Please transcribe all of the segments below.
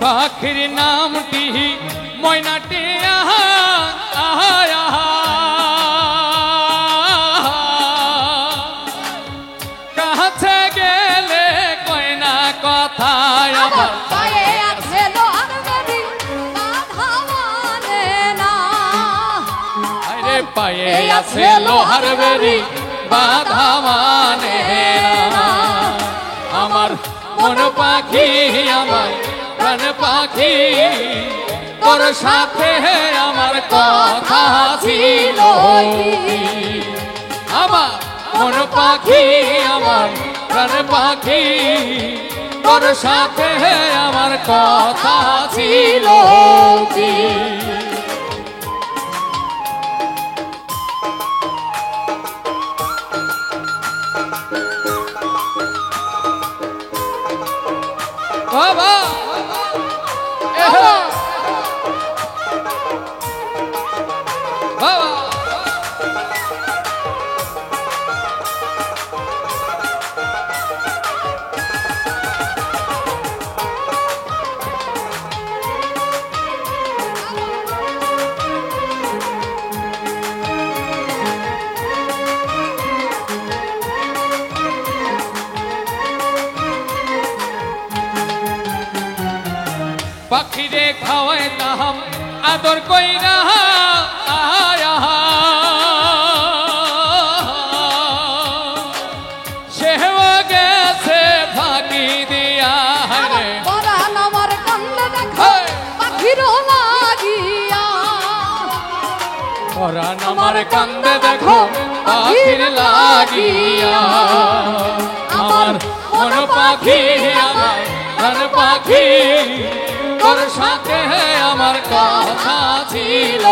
পাখির নামটি ময়নাটি আহা আহা আহা কাছে গেলে কয় না কথা আমার পায়ে আছে লোহার বেড়ি বাধা মানে না আরে পায়ে আছে লোহার বেড়ি বাধা মানে না আমার মন পাখি আমার প্রাণ পাখি তোর সাথে আমার কথা ছিল আমার মন পাখি আমার প্রাণ পাখি তোর সাথে আমার কথা ছিল বাবা বাবা পাখিরে খাওয়াইতাম আদর কইরা সেও গেছে ফাঁকি দিয়া রে পরাণ আমার কান্দে দেখো পাখির লাগিয়া পরাণ আমার কান্দে দেখো পাখির লাগিয়া আমার মন পাখি আমার প্রাণ পাখি তোর সাথে আমার কথা ছিল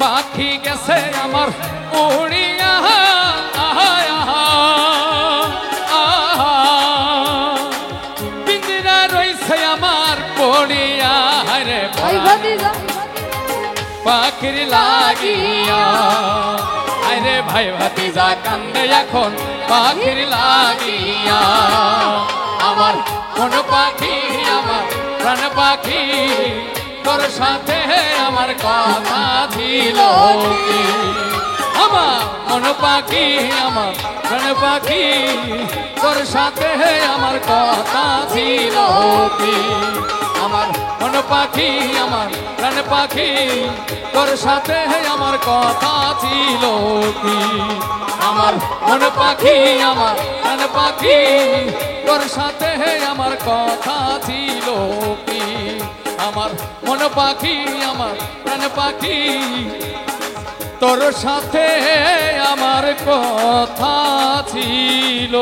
পাখি গেছে আমার উড়িয়া পিঞ্জরা রইছে আমার পড়িয়া রে পাখির লাগিয়া আরে ভাই ভাতিজা কান্দে এখন পাখির লাগিয়া আমার কোন পাখি আমার প্রাণ পাখি তোর সাথে আমার কথা ছিল আমার মন পাখি আমার প্রাণ পাখি তোর সাথে আমার কথা ছিল আমার মন পাখি আমার প্রাণ পাখি তোর সাথে আমার কথা ছিল আমার মন পাখি আমার প্রাণ পাখি তোর সাথে আমার কথা ছিল আমার মন পাখি আমার প্রাণ পাখি তোর সাথে আমার কথা ছিল।